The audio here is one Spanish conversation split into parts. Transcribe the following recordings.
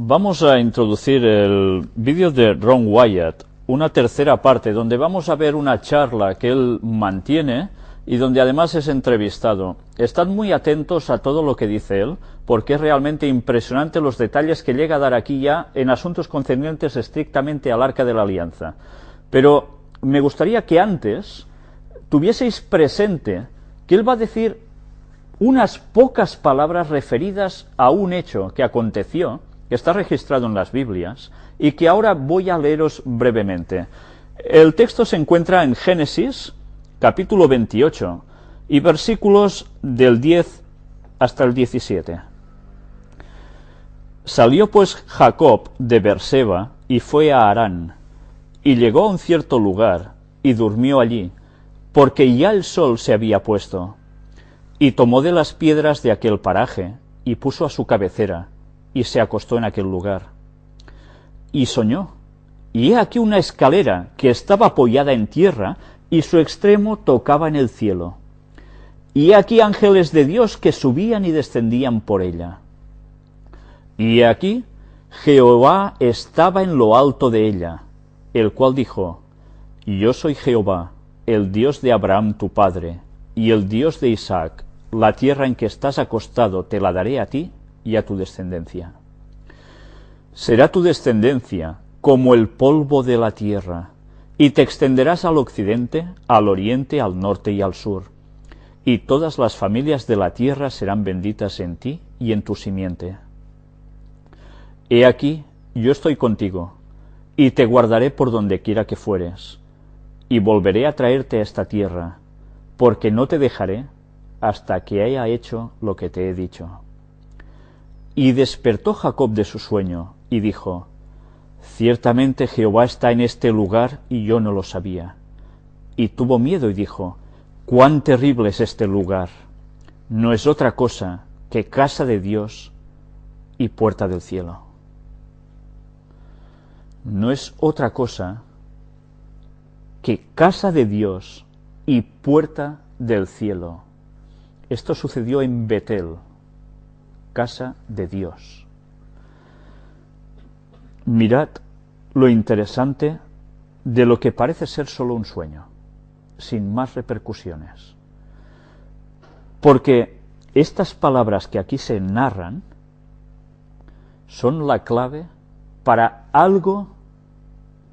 Vamos a introducir el vídeo de Ron Wyatt, una tercera parte, donde vamos a ver una charla que él mantiene y donde además es entrevistado. Estad muy atentos a todo lo que dice él, porque es realmente impresionante los detalles que llega a dar aquí ya en asuntos concernientes estrictamente al Arca de la Alianza. Pero me gustaría que antes tuvieseis presente que él va a decir unas pocas palabras referidas a un hecho que aconteció, que está registrado en las Biblias, y que ahora voy a leeros brevemente. El texto se encuentra en Génesis, capítulo 28, y versículos del 10 hasta el 17. Salió pues Jacob de Beerseba y fue a Harán, y llegó a un cierto lugar, y durmió allí, porque ya el sol se había puesto. Y tomó de las piedras de aquel paraje, y puso a su cabecera, y se acostó en aquel lugar. Y soñó, y he aquí una escalera que estaba apoyada en tierra, y su extremo tocaba en el cielo. Y he aquí ángeles de Dios que subían y descendían por ella. Y he aquí Jehová estaba en lo alto de ella, el cual dijo: Yo soy Jehová, el Dios de Abraham tu padre, y el Dios de Isaac. La tierra en que estás acostado te la daré a ti y a tu descendencia. Será tu descendencia como el polvo de la tierra, y te extenderás al occidente, al oriente, al norte y al sur. Y todas las familias de la tierra serán benditas en ti y en tu simiente. He aquí, yo estoy contigo, y te guardaré por donde quiera que fueres, y volveré a traerte a esta tierra, porque no te dejaré hasta que haya hecho lo que te he dicho. Y despertó Jacob de su sueño, y dijo: Ciertamente Jehová está en este lugar, y yo no lo sabía. Y tuvo miedo y dijo: Cuán terrible es este lugar. No es otra cosa que casa de Dios y puerta del cielo. No es otra cosa que casa de Dios y puerta del cielo. Esto sucedió en Betel, casa de Dios. Mirad lo interesante de lo que parece ser solo un sueño, sin más repercusiones. Porque estas palabras que aquí se narran son la clave para algo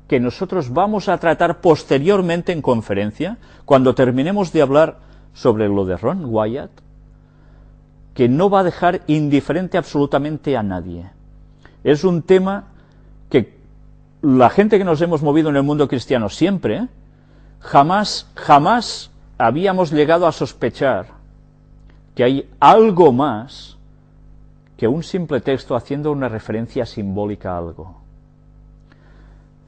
que nosotros vamos a tratar posteriormente en conferencia, cuando terminemos de hablar sobre lo de Ron Wyatt, que no va a dejar indiferente absolutamente a nadie. Es un tema que la gente que nos hemos movido en el mundo cristiano siempre, jamás habíamos llegado a sospechar que hay algo más que un simple texto haciendo una referencia simbólica a algo.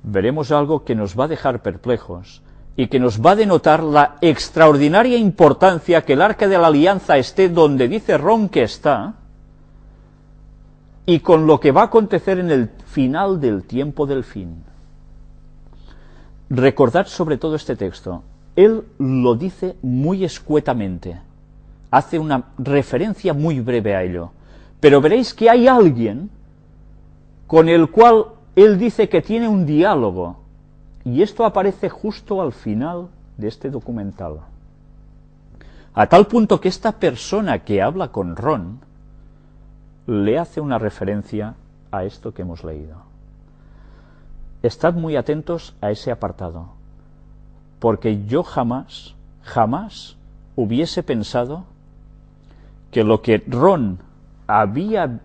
Veremos algo que nos va a dejar perplejos y que nos va a denotar la extraordinaria importancia que el Arca de la Alianza esté donde dice Ron que está, y con lo que va a acontecer en el final del tiempo del fin. Recordad sobre todo este texto. Él lo dice muy escuetamente, hace una referencia muy breve a ello, pero veréis que hay alguien con el cual él dice que tiene un diálogo, y esto aparece justo al final de este documental. A tal punto que esta persona que habla con Ron le hace una referencia a esto que hemos leído. Estad muy atentos a ese apartado, porque yo jamás hubiese pensado que lo que Ron había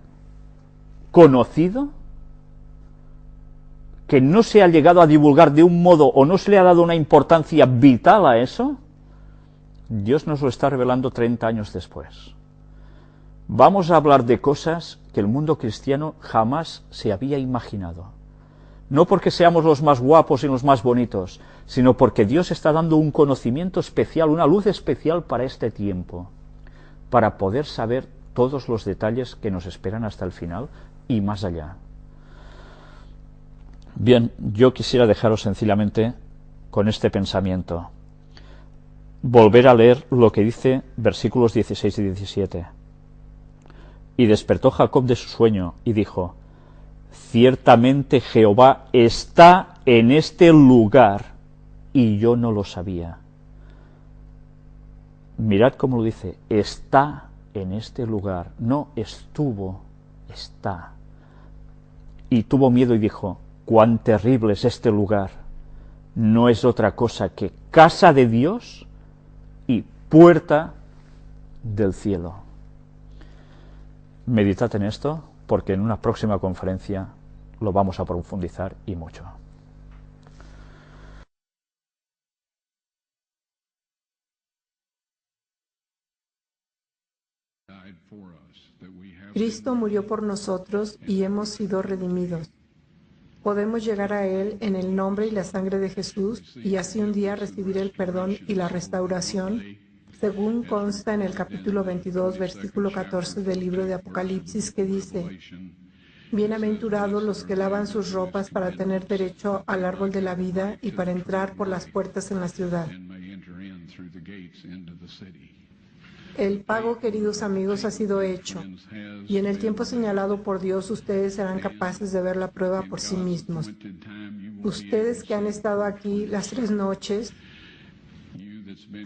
conocido, que no se ha llegado a divulgar de un modo o no se le ha dado una importancia vital a eso, Dios nos lo está revelando 30 años después. Vamos a hablar de cosas que el mundo cristiano jamás se había imaginado. No porque seamos los más guapos y los más bonitos, sino porque Dios está dando un conocimiento especial, una luz especial para este tiempo, para poder saber todos los detalles que nos esperan hasta el final y más allá. Bien, yo quisiera dejaros sencillamente con este pensamiento. Volver a leer lo que dice versículos 16 y 17. Y despertó Jacob de su sueño y dijo: ciertamente Jehová está en este lugar y yo no lo sabía. Mirad cómo lo dice, está en este lugar, no estuvo, está. Y tuvo miedo y dijo, cuán terrible es este lugar, no es otra cosa que casa de Dios y puerta del cielo. Meditad en esto, porque en una próxima conferencia lo vamos a profundizar y mucho. Cristo murió por nosotros y hemos sido redimidos. Podemos llegar a Él en el nombre y la sangre de Jesús y así un día recibir el perdón y la restauración, según consta en el capítulo 22, versículo 14 del libro de Apocalipsis, que dice: Bienaventurados los que lavan sus ropas para tener derecho al árbol de la vida y para entrar por las puertas en la ciudad. El pago, queridos amigos, ha sido hecho, y en el tiempo señalado por Dios ustedes serán capaces de ver la prueba por sí mismos. Ustedes que han estado aquí las 3 noches,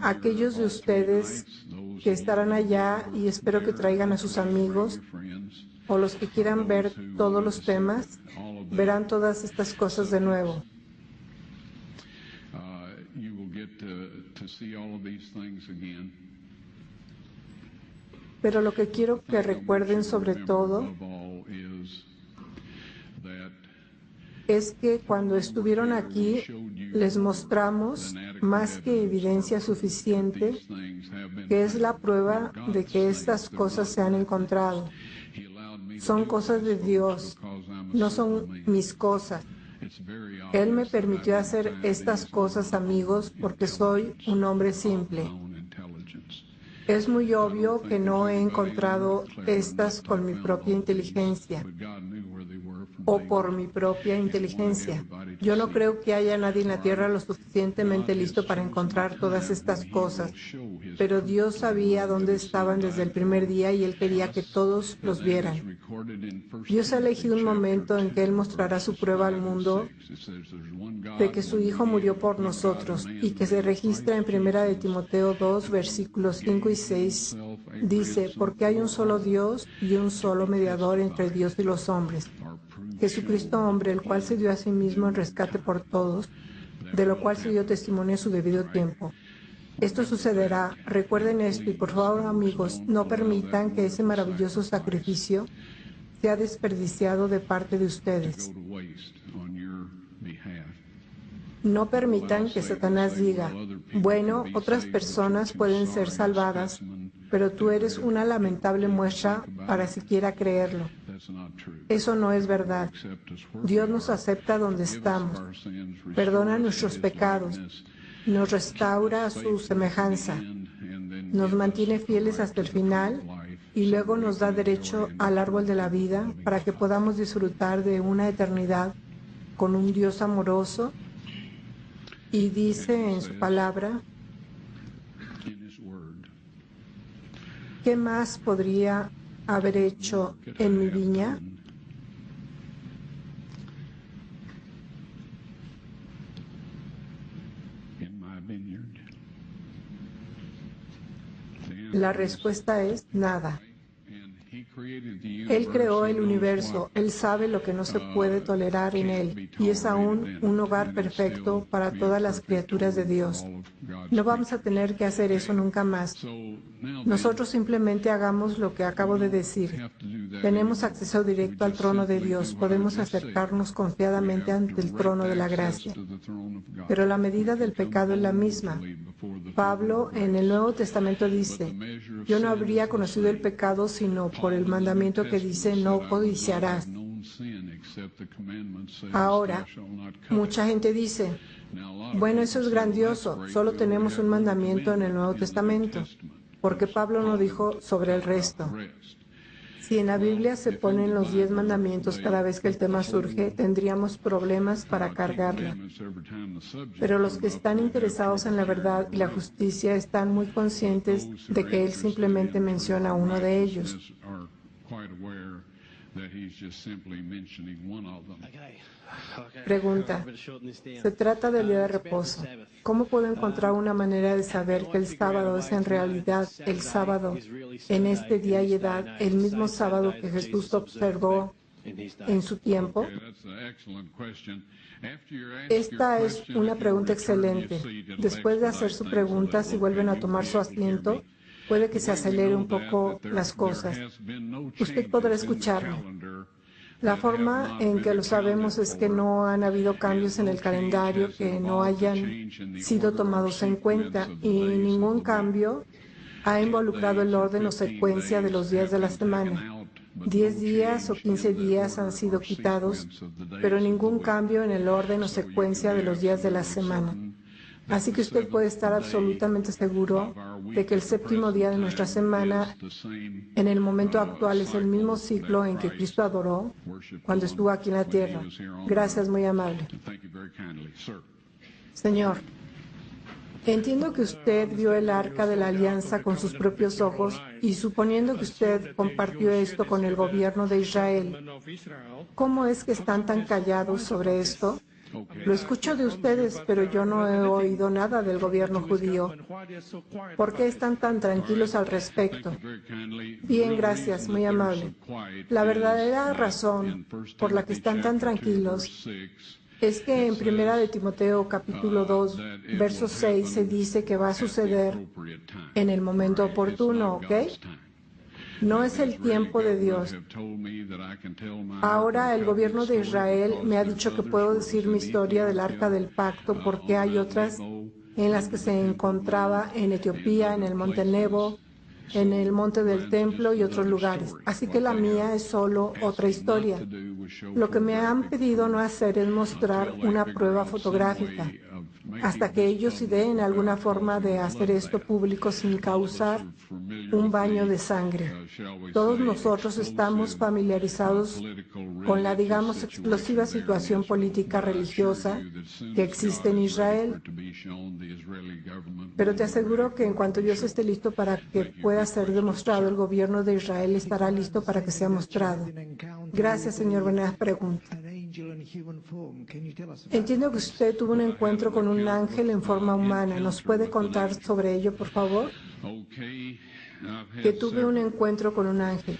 aquellos de ustedes que estarán allá, y espero que traigan a sus amigos, o los que quieran ver todos los temas, verán todas estas cosas de nuevo. Pero lo que quiero que recuerden sobre todo es que cuando estuvieron aquí les mostramos más que evidencia suficiente que es la prueba de que estas cosas se han encontrado. Son cosas de Dios, no son mis cosas. Él me permitió hacer estas cosas, amigos, porque soy un hombre simple. Es muy obvio que no he encontrado estas con mi propia inteligencia o por mi propia inteligencia. Yo no creo que haya nadie en la tierra lo suficientemente listo para encontrar todas estas cosas, pero Dios sabía dónde estaban desde el primer día y Él quería que todos los vieran. Dios ha elegido un momento en que Él mostrará su prueba al mundo de que su Hijo murió por nosotros y que se registra en 1 de Timoteo 2, versículos 5 y 6. Dice, porque hay un solo Dios y un solo mediador entre Dios y los hombres, Jesucristo hombre, el cual se dio a sí mismo en rescate por todos, de lo cual se dio testimonio en su debido tiempo. Esto sucederá, recuerden esto y por favor, amigos, no permitan que ese maravilloso sacrificio sea desperdiciado de parte de ustedes. No permitan que Satanás diga, bueno, otras personas pueden ser salvadas, pero tú eres una lamentable muestra para siquiera creerlo. Eso no es verdad. Dios nos acepta donde estamos, perdona nuestros pecados, nos restaura a su semejanza, nos mantiene fieles hasta el final y luego nos da derecho al árbol de la vida para que podamos disfrutar de una eternidad con un Dios amoroso. Y dice en su palabra, ¿qué más podría haber hecho en mi viña? La respuesta es nada. Él creó el universo, Él sabe lo que no se puede tolerar en Él y es aún un hogar perfecto para todas las criaturas de Dios. No vamos a tener que hacer eso nunca más. Nosotros simplemente hagamos lo que acabo de decir. Tenemos acceso directo al trono de Dios, podemos acercarnos confiadamente ante el trono de la gracia. Pero la medida del pecado es la misma. Pablo en el Nuevo Testamento dice, yo no habría conocido el pecado sino por el mandamiento que dice, no codiciarás. Ahora, mucha gente dice, bueno, eso es grandioso, solo tenemos un mandamiento en el Nuevo Testamento, porque Pablo no dijo sobre el resto. Si en la Biblia se ponen los 10 mandamientos cada vez que el tema surge, tendríamos problemas para cargarla. Pero los que están interesados en la verdad y la justicia están muy conscientes de que él simplemente menciona uno de ellos. Pregunta. Se trata del día de reposo. ¿Cómo puedo encontrar una manera de saber que el sábado es en realidad el sábado en este día y edad, el mismo sábado que Jesús observó en su tiempo? Esta es una pregunta excelente. Después de hacer su pregunta, si vuelven a tomar su asiento, puede que se acelere un poco las cosas. Usted podrá escucharme. La forma en que lo sabemos es que no han habido cambios en el calendario que no hayan sido tomados en cuenta y ningún cambio ha involucrado el orden o secuencia de los días de la semana. 10 días o 15 días han sido quitados, pero ningún cambio en el orden o secuencia de los días de la semana. Así que usted puede estar absolutamente seguro de que el séptimo día de nuestra semana, en el momento actual, es el mismo ciclo en que Cristo adoró cuando estuvo aquí en la tierra. Gracias, muy amable. Señor, entiendo que usted vio el arca de la alianza con sus propios ojos y suponiendo que usted compartió esto con el gobierno de Israel, ¿cómo es que están tan callados sobre esto? Lo escucho de ustedes, pero yo no he oído nada del gobierno judío. ¿Por qué están tan tranquilos al respecto? Bien, gracias, muy amable. La verdadera razón por la que están tan tranquilos es que en Primera de Timoteo capítulo 2, verso 6 se dice que va a suceder en el momento oportuno, ¿ok? No es el tiempo de Dios. Ahora el gobierno de Israel me ha dicho que puedo decir mi historia del Arca del Pacto porque hay otras en las que se encontraba en Etiopía, en el Monte Nebo, en el Monte del Templo y otros lugares. Así que la mía es solo otra historia. Lo que me han pedido no hacer es mostrar una prueba fotográfica hasta que ellos ideen alguna forma de hacer esto público sin causar un baño de sangre. Todos nosotros estamos familiarizados con la, digamos, explosiva situación política religiosa que existe en Israel. Pero te aseguro que en cuanto Dios esté listo para que pueda ser demostrado, el gobierno de Israel estará listo para que sea mostrado. Gracias, señor. Buenas preguntas. Entiendo que usted tuvo un encuentro con un ángel en forma humana. ¿Nos puede contar sobre ello, por favor? Que tuve un encuentro con un ángel.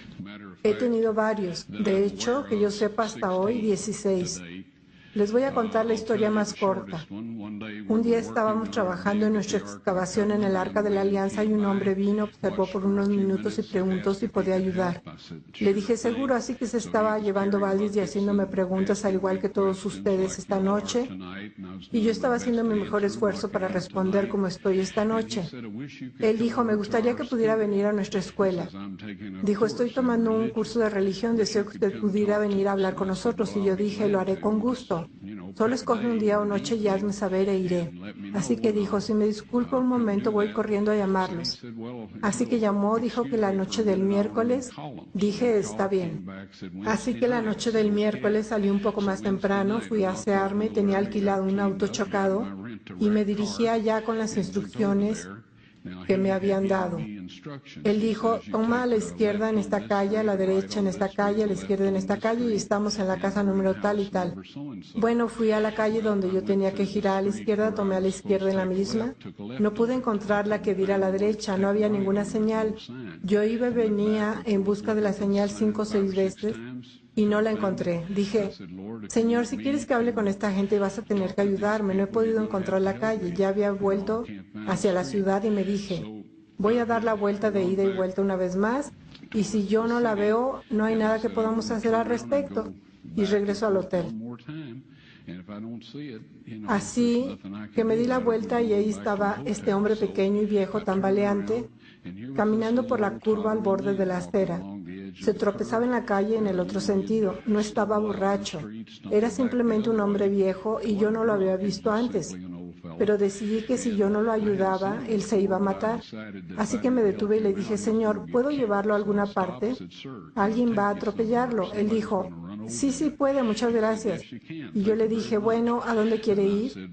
He tenido varios. De hecho, que yo sepa hasta hoy, 16. Les voy a contar la historia más corta. Un día estábamos trabajando en nuestra excavación en el Arca de la Alianza y un hombre vino, observó por unos minutos y preguntó si podía ayudar. Le dije seguro, así que se estaba llevando baldes y haciéndome preguntas al igual que todos ustedes esta noche. Y yo estaba haciendo mi mejor esfuerzo para responder como estoy esta noche. Él dijo, me gustaría que pudiera venir a nuestra escuela. Dijo, estoy tomando un curso de religión, deseo que usted pudiera venir a hablar con nosotros. Y yo dije, lo haré con gusto. Solo escoge un día o noche y hazme saber e iré. Así que dijo, si me disculpa un momento, voy corriendo a llamarlos. Así que llamó, dijo que la noche del miércoles, dije, está bien. Así que la noche del miércoles salí un poco más temprano, fui a asearme, tenía alquilado un auto chocado y me dirigí allá con las instrucciones que me habían dado. Él dijo, toma a la izquierda en esta calle, a la derecha en esta calle, a la izquierda en esta calle y estamos en la casa número tal y tal. Bueno, fui a la calle donde yo tenía que girar a la izquierda, tomé a la izquierda en la misma. No pude encontrar la que diera a la derecha, no había ninguna señal. Yo iba y venía en busca de la señal 5 o 6 veces y no la encontré. Dije, Señor, si quieres que hable con esta gente vas a tener que ayudarme. No he podido encontrar la calle. Ya había vuelto hacia la ciudad y me dije, voy a dar la vuelta de ida y vuelta una vez más y si yo no la veo, no hay nada que podamos hacer al respecto. Y regreso al hotel. Así que me di la vuelta y ahí estaba este hombre pequeño y viejo, tambaleante, caminando por la curva al borde de la acera. Se tropezaba en la calle en el otro sentido. No estaba borracho. Era simplemente un hombre viejo y yo no lo había visto antes. Pero decidí que si yo no lo ayudaba, él se iba a matar. Así que me detuve y le dije, Señor, ¿puedo llevarlo a alguna parte? Alguien va a atropellarlo. Él dijo, sí, sí puede, muchas gracias. Y yo le dije, bueno, ¿a dónde quiere ir?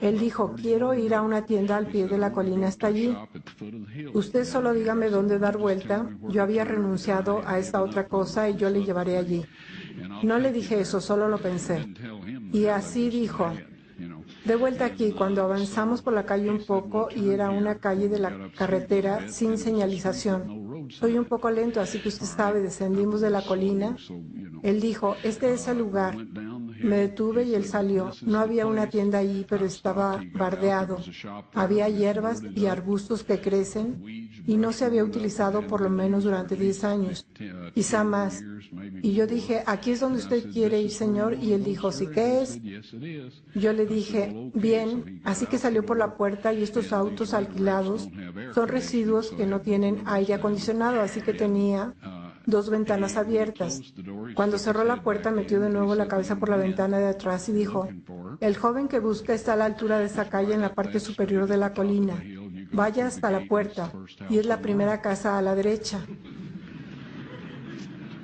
Él dijo, quiero ir a una tienda al pie de la colina, hasta allí. Usted solo dígame dónde dar vuelta. Yo había renunciado a esta otra cosa y yo le llevaré allí. No le dije eso, solo lo pensé. Y así dijo, de vuelta aquí, cuando avanzamos por la calle un poco y era una calle de la carretera sin señalización. Soy un poco lento, así que usted sabe, descendimos de la colina. Él dijo, este es el lugar. Me detuve y él salió. No había una tienda allí, pero estaba bardeado. Había hierbas y arbustos que crecen y no se había utilizado por lo menos durante 10 años, quizá más. Y yo dije, aquí es donde usted quiere ir, señor. Y él dijo, ¿sí qué es? Yo le dije, bien, así que salió por la puerta y estos autos alquilados son residuos que no tienen aire acondicionado, así que tenía 2 ventanas abiertas. Cuando cerró la puerta, metió de nuevo la cabeza por la ventana de atrás y dijo, el joven que busca está a la altura de esa calle en la parte superior de la colina. Vaya hasta la puerta y es la primera casa a la derecha.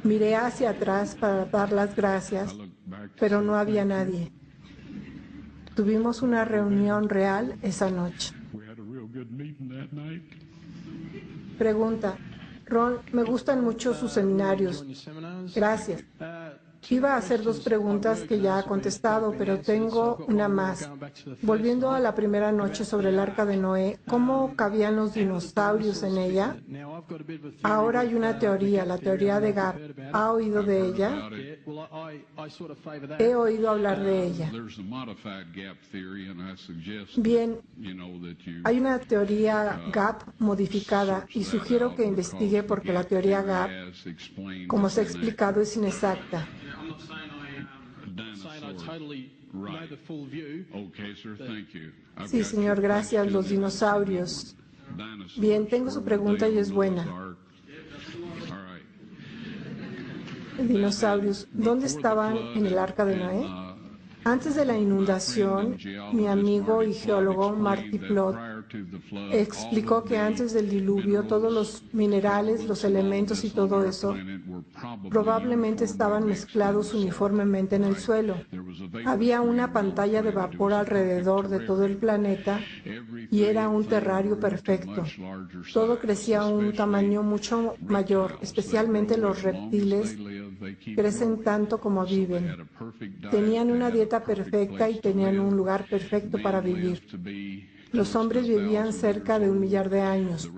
Miré hacia atrás para dar las gracias, pero no había nadie. Tuvimos una reunión real esa noche. Pregunta. Ron, me gustan mucho sus seminarios. Gracias. Iba a hacer 2 preguntas que ya ha contestado, pero tengo una más. Volviendo a la primera noche sobre el arca de Noé, ¿cómo cabían los dinosaurios en ella? Ahora hay una teoría, la teoría de Gap. ¿Ha oído de ella? He oído hablar de ella. Bien, hay una teoría Gap modificada y sugiero que investigue porque la teoría Gap, como se ha explicado, es inexacta. Sí, señor, gracias. Los dinosaurios. Bien, tengo su pregunta y es buena. Dinosaurios, ¿dónde estaban en el arca de Noé? Antes de la inundación, mi amigo y geólogo Marty Plott explicó que antes del diluvio todos los minerales, los elementos y todo eso probablemente estaban mezclados uniformemente en el suelo. Había una pantalla de vapor alrededor de todo el planeta y era un terrario perfecto. Todo crecía a un tamaño mucho mayor, especialmente los reptiles crecen tanto como viven. Tenían una dieta perfecta y tenían un lugar perfecto para vivir. Los hombres vivían cerca de 1 millar de años.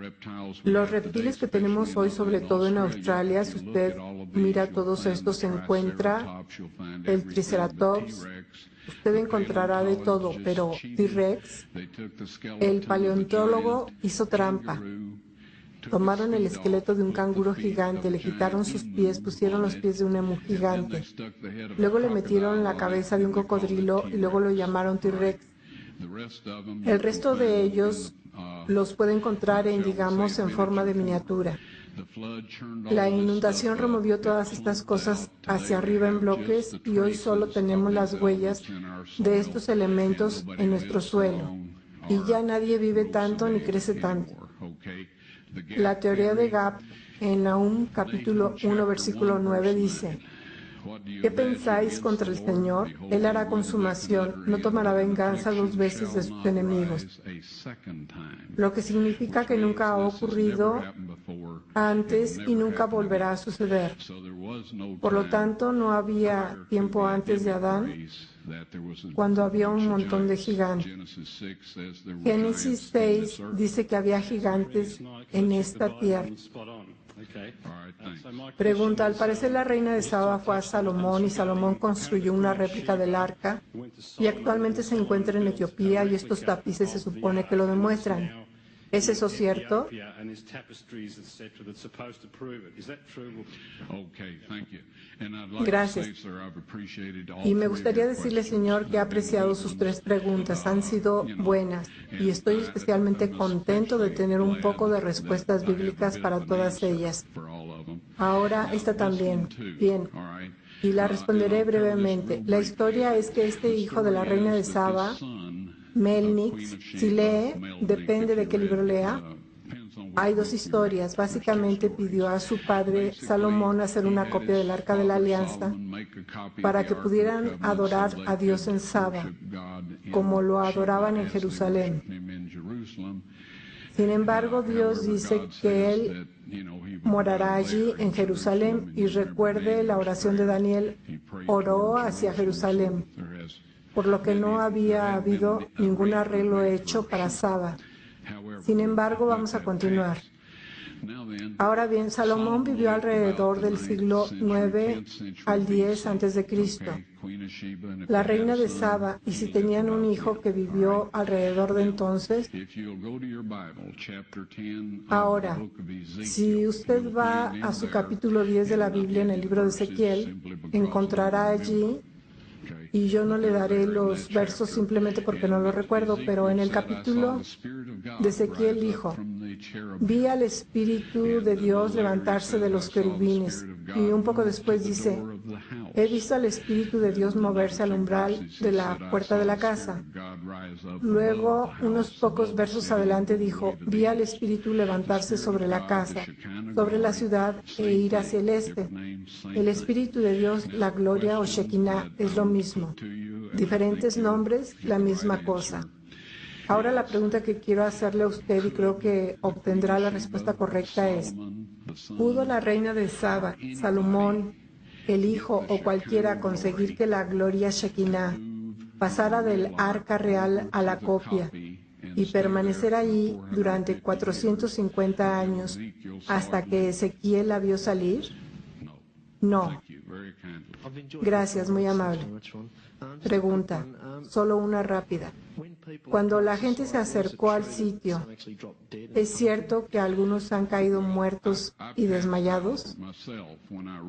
Los reptiles que tenemos hoy, sobre todo en Australia, si usted mira todos estos, se encuentra el Triceratops, usted encontrará de todo, pero T-Rex, el paleontólogo hizo trampa. Tomaron el esqueleto de un canguro gigante, le quitaron sus pies, pusieron los pies de un emú gigante. Luego le metieron la cabeza de un cocodrilo y luego lo llamaron T-Rex. El resto de ellos los puede encontrar digamos, en forma de miniatura. La inundación removió todas estas cosas hacia arriba en bloques y hoy solo tenemos las huellas de estos elementos en nuestro suelo. Y ya nadie vive tanto ni crece tanto. La teoría de Gap en Nahum capítulo 1 versículo 9 dice: ¿qué pensáis contra el Señor? Él hará consumación, no tomará venganza 2 veces de sus enemigos. Lo que significa que nunca ha ocurrido antes y nunca volverá a suceder. Por lo tanto, no había tiempo antes de Adán, cuando había un montón de gigantes. Génesis 6 dice que había gigantes en esta tierra. Pregunta, al parecer la reina de Saba fue a Salomón y Salomón construyó una réplica del arca y actualmente se encuentra en Etiopía y estos tapices se supone que lo demuestran. ¿Es eso cierto? Gracias. Y me gustaría decirle, señor, que he apreciado sus 3 preguntas. Han sido buenas y estoy especialmente contento de tener un poco de respuestas bíblicas para todas ellas. Ahora, esta también. Bien. Y la responderé brevemente. La historia es que este hijo de la reina de Saba, Melnix, si lee, depende de qué libro lea. Hay 2 historias. Básicamente pidió a su padre Salomón hacer una copia del Arca de la Alianza para que pudieran adorar a Dios en Saba, como lo adoraban en Jerusalén. Sin embargo, Dios dice que Él morará allí en Jerusalén, y recuerde la oración de Daniel, oró hacia Jerusalén, por lo que no había habido ningún arreglo hecho para Saba. Sin embargo, vamos a continuar. Ahora bien, Salomón vivió alrededor del siglo 9 al 10 antes de Cristo. La reina de Saba, y si tenían un hijo que vivió alrededor de entonces. Ahora, si usted va a su capítulo 10 de la Biblia en el libro de Ezequiel, encontrará allí, y yo no le daré los versos simplemente porque no lo recuerdo, pero en el capítulo de Ezequiel dijo: vi al Espíritu de Dios levantarse de los querubines, y un poco después dice: he visto al Espíritu de Dios moverse al umbral de la puerta de la casa. Luego, unos pocos versos adelante dijo: vi al Espíritu levantarse sobre la casa, sobre la ciudad, e ir hacia el este. El Espíritu de Dios, la gloria o Shekinah, es lo mismo. Diferentes nombres, la misma cosa. Ahora la pregunta que quiero hacerle a usted, y creo que obtendrá la respuesta correcta, es: ¿pudo la reina de Saba, Salomón, el hijo o cualquiera conseguir que la gloria Shekinah pasara del arca real a la copia y permanecer allí durante 450 años hasta que Ezequiel la vio salir? No. Gracias, muy amable. Pregunta, solo una rápida. Cuando la gente se acercó al sitio, ¿es cierto que algunos han caído muertos y desmayados?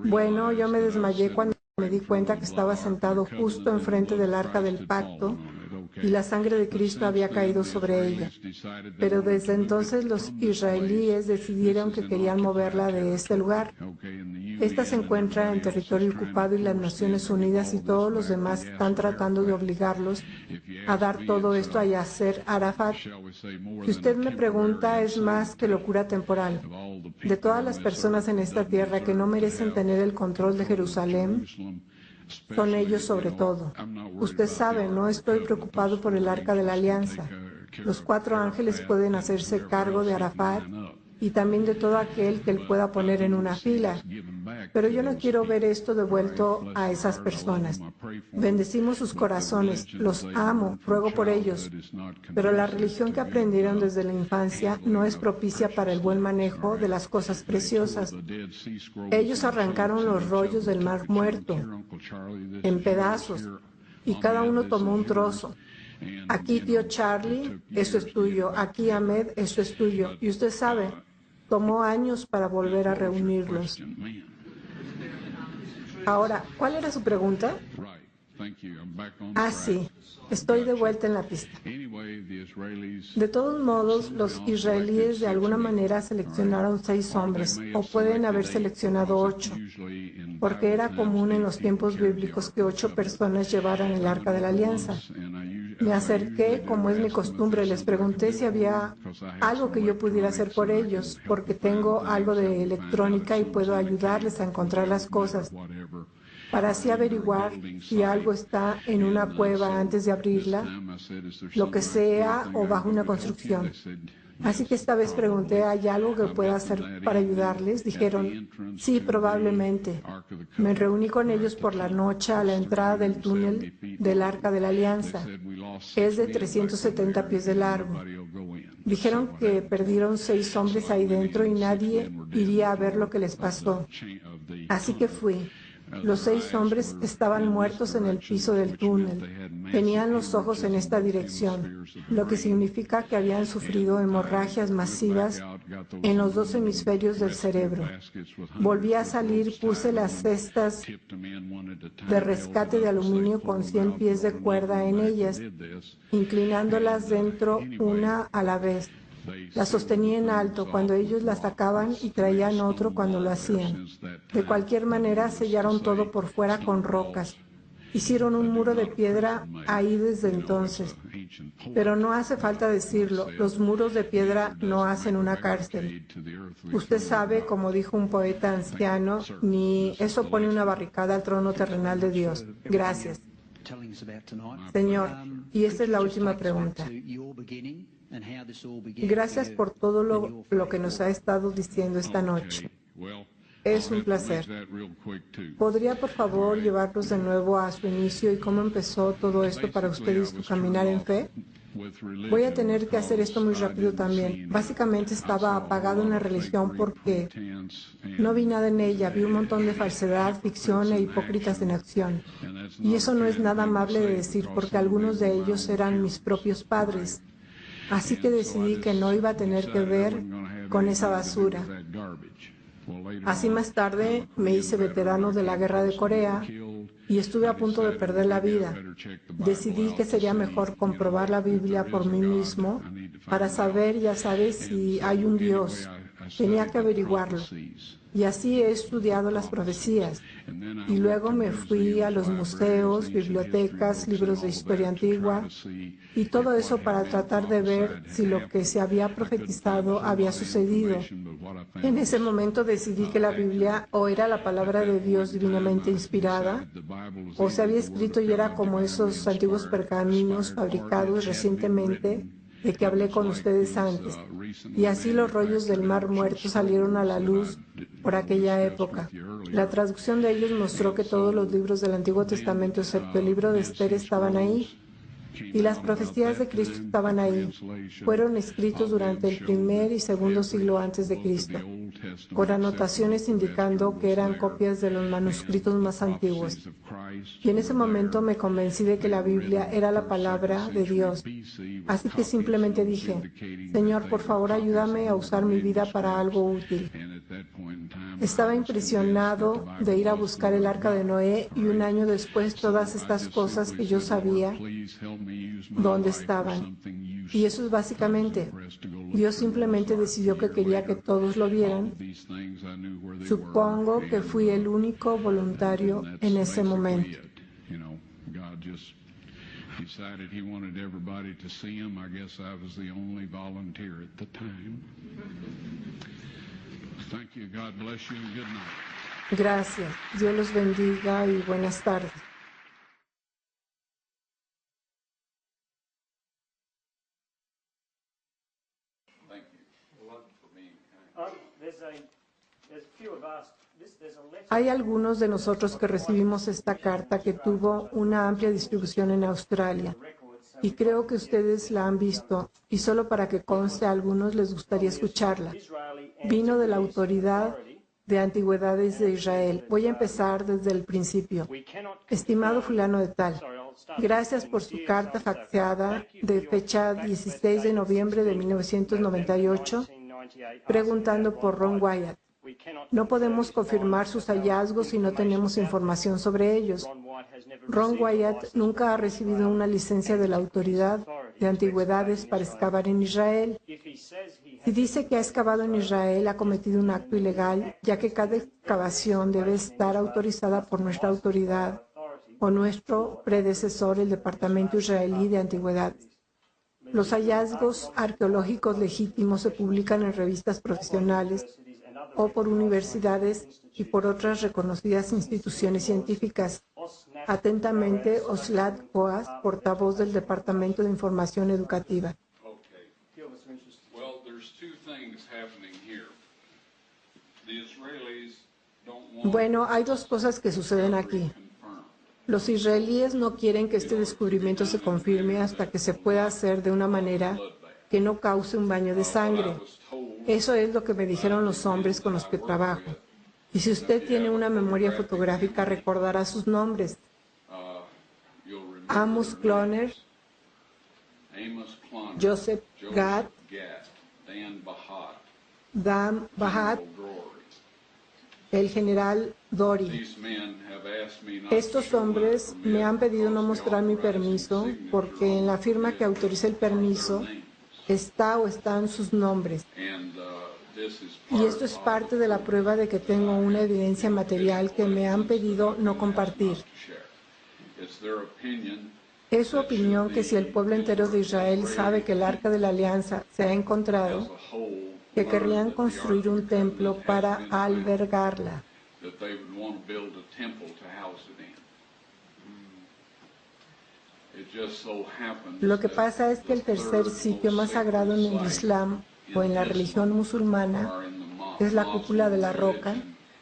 Bueno, yo me desmayé cuando me di cuenta que estaba sentado justo enfrente del arca del pacto y la sangre de Cristo había caído sobre ella. Pero desde entonces los israelíes decidieron que querían moverla de este lugar. Esta se encuentra en territorio ocupado y las Naciones Unidas y todos los demás están tratando de obligarlos a dar todo esto a Yasser Arafat. Si usted me pregunta, es más que locura temporal. De todas las personas en esta tierra que no merecen tener el control de Jerusalén, son ellos sobre todo. Usted sabe, no estoy preocupado por el Arca de la Alianza. Los 4 ángeles pueden hacerse cargo de Arafat y también de todo aquel que él pueda poner en una fila. Pero yo no quiero ver esto devuelto a esas personas. Bendecimos sus corazones, los amo, ruego por ellos. Pero la religión que aprendieron desde la infancia no es propicia para el buen manejo de las cosas preciosas. Ellos arrancaron los rollos del Mar Muerto en pedazos y cada uno tomó un trozo. Aquí, tío Charlie, eso es tuyo. Aquí, Ahmed, eso es tuyo. Y usted sabe, tomó años para volver a reunirlos. Ahora, ¿cuál era su pregunta? Sí, estoy de vuelta en la pista. De todos modos, los israelíes de alguna manera seleccionaron 6 hombres, o pueden haber seleccionado 8, porque era común en los tiempos bíblicos que 8 personas llevaran el Arca de la Alianza. Me acerqué, como es mi costumbre, les pregunté si había algo que yo pudiera hacer por ellos, porque tengo algo de electrónica y puedo ayudarles a encontrar las cosas, para así averiguar si algo está en una cueva antes de abrirla, lo que sea, o bajo una construcción. Así que esta vez pregunté: ¿hay algo que pueda hacer para ayudarles? Dijeron: sí, probablemente. Me reuní con ellos por la noche a la entrada del túnel del Arca de la Alianza. Es de 370 pies de largo. Dijeron que perdieron 6 hombres ahí dentro y nadie iría a ver lo que les pasó. Así que fui. Los 6 hombres estaban muertos en el piso del túnel. Tenían los ojos en esta dirección, lo que significa que habían sufrido hemorragias masivas en los 2 hemisferios del cerebro. Volví a salir, puse las cestas de rescate de aluminio con 100 pies de cuerda en ellas, inclinándolas dentro una a la vez. La sostenía en alto cuando ellos la sacaban y traían otro cuando lo hacían. De cualquier manera, sellaron todo por fuera con rocas. Hicieron un muro de piedra ahí desde entonces. Pero no hace falta decirlo, los muros de piedra no hacen una cárcel. Usted sabe, como dijo un poeta anciano, ni eso pone una barricada al trono terrenal de Dios. Gracias. Señor, y esta es la última pregunta. Gracias por todo lo que nos ha estado diciendo esta noche. Es un placer. ¿Podría, por favor, llevarnos de nuevo a su inicio y cómo empezó todo esto para usted y su caminar en fe? Voy a tener que hacer esto muy rápido también. Básicamente estaba apagado en la religión porque no vi nada en ella. Vi un montón de falsedad, ficción e hipócritas en acción. Y eso no es nada amable de decir porque algunos de ellos eran mis propios padres. Así que decidí que no iba a tener que ver con esa basura. Así más tarde me hice veterano de la guerra de Corea y estuve a punto de perder la vida. Decidí que sería mejor comprobar la Biblia por mí mismo para saber, ya sabes, si hay un Dios. Tenía que averiguarlo. Y así he estudiado las profecías. Y luego me fui a los museos, bibliotecas, libros de historia antigua y todo eso para tratar de ver si lo que se había profetizado había sucedido. En ese momento decidí que la Biblia o era la palabra de Dios divinamente inspirada o se había escrito y era como esos antiguos pergaminos fabricados recientemente de que hablé con ustedes antes. Y así los rollos del Mar Muerto salieron a la luz por aquella época. La traducción de ellos mostró que todos los libros del Antiguo Testamento, excepto el libro de Esther, estaban ahí. Y las profecías de Cristo estaban ahí. Fueron escritos durante el primer y segundo siglo antes de Cristo, con anotaciones indicando que eran copias de los manuscritos más antiguos. Y en ese momento me convencí de que la Biblia era la palabra de Dios. Así que simplemente dije, Señor, por favor, ayúdame a usar mi vida para algo útil. Estaba impresionado de ir a buscar el arca de Noé y un año después todas estas cosas que yo sabía dónde estaban. Y eso es básicamente, Dios simplemente decidió que quería que todos lo vieran. Supongo que fui el único voluntario en ese momento. Gracias. Dios los bendiga y buenas tardes. Hay algunos de nosotros que recibimos esta carta que tuvo una amplia distribución en Australia y creo que ustedes la han visto y solo para que conste a algunos les gustaría escucharla. Vino de la Autoridad de Antigüedades de Israel. Voy a empezar desde el principio. Estimado fulano de tal, gracias por su carta faxeada de fecha 16 de noviembre de 1998 preguntando por Ron Wyatt. No podemos confirmar sus hallazgos si no tenemos información sobre ellos. Ron Wyatt nunca ha recibido una licencia de la Autoridad de Antigüedades para excavar en Israel. Si dice que ha excavado en Israel, ha cometido un acto ilegal, ya que cada excavación debe estar autorizada por nuestra autoridad o nuestro predecesor, el Departamento Israelí de Antigüedades. Los hallazgos arqueológicos legítimos se publican en revistas profesionales o por universidades y por otras reconocidas instituciones científicas. Atentamente, Oslat Boaz, portavoz del Departamento de Información Educativa. Bueno, hay dos cosas que suceden aquí. Los israelíes no quieren que este descubrimiento se confirme hasta que se pueda hacer de una manera que no cause un baño de sangre. Eso es lo que me dijeron los hombres con los que trabajo. Y si usted tiene una memoria fotográfica, recordará sus nombres. Amos Kloner, Joseph Gad, Dan Bahat, el general Dory. Estos hombres me han pedido no mostrar mi permiso porque en la firma que autoriza el permiso está o están sus nombres. Y esto es parte de la prueba de que tengo una evidencia material que me han pedido no compartir. Es su opinión que si el pueblo entero de Israel sabe que el Arca de la Alianza se ha encontrado, que querrían construir un templo para albergarla. Lo que pasa es que el tercer sitio más sagrado en el Islam o en la religión musulmana es la cúpula de la roca,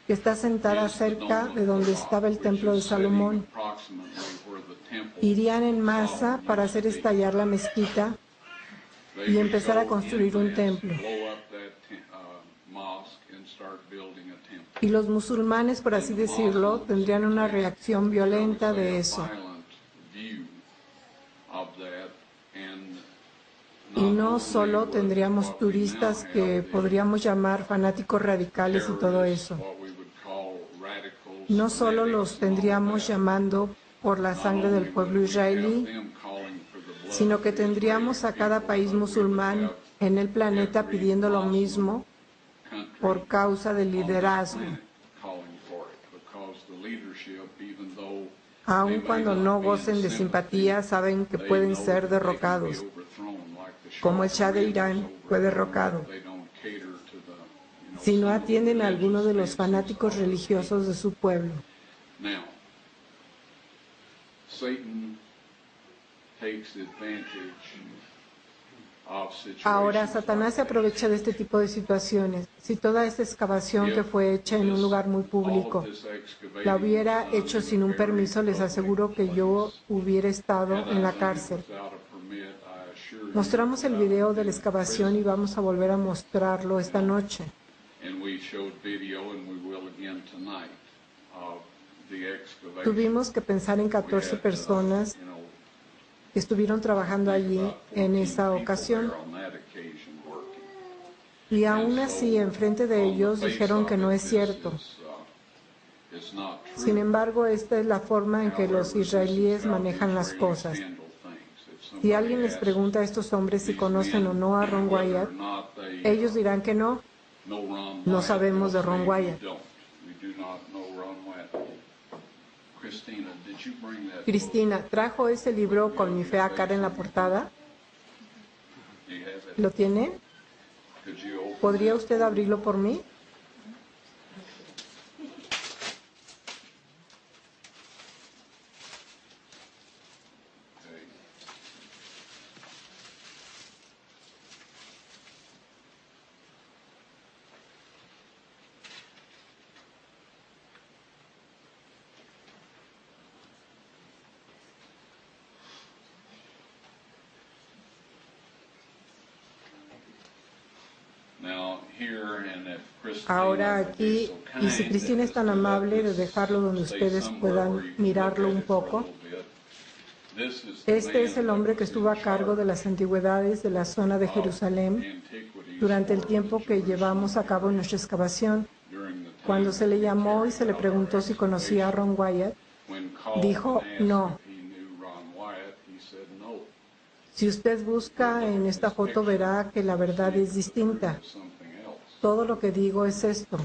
que está sentada cerca de donde estaba el templo de Salomón. Irían en masa para hacer estallar la mezquita y empezar a construir un templo. Y los musulmanes, por así decirlo, tendrían una reacción violenta de eso. Y no solo tendríamos turistas que podríamos llamar fanáticos radicales y todo eso. No solo los tendríamos llamando por la sangre del pueblo israelí, sino que tendríamos a cada país musulmán en el planeta pidiendo lo mismo por causa del liderazgo. Aun cuando no gocen de simpatía, saben que pueden ser derrocados, como el Shah de Irán fue derrocado, si no atienden a alguno de los fanáticos religiosos de su pueblo. Ahora, Satanás se aprovecha de este tipo de situaciones. Si toda esta excavación que fue hecha en un lugar muy público la hubiera hecho sin un permiso, les aseguro que yo hubiera estado en la cárcel. Mostramos el video de la excavación y vamos a volver a mostrarlo esta noche. Tuvimos que pensar en 14 personas que estuvieron trabajando allí en esa ocasión. Y aún así, enfrente de ellos dijeron que no es cierto. Sin embargo, esta es la forma en que los israelíes manejan las cosas. Si alguien les pregunta a estos hombres si conocen o no a Ron Wyatt, ellos dirán que no. No sabemos de Ron Wyatt. Cristina, ¿trajo ese libro con mi fea cara en la portada? ¿Lo tiene? ¿Podría usted abrirlo por mí? Ahora aquí, y si Cristina es tan amable de dejarlo donde ustedes puedan mirarlo un poco, este es el hombre que estuvo a cargo de las antigüedades de la zona de Jerusalén durante el tiempo que llevamos a cabo nuestra excavación. Cuando se le llamó y se le preguntó si conocía a Ron Wyatt, dijo no. Si usted busca en esta foto verá que la verdad es distinta. Todo lo que digo es esto.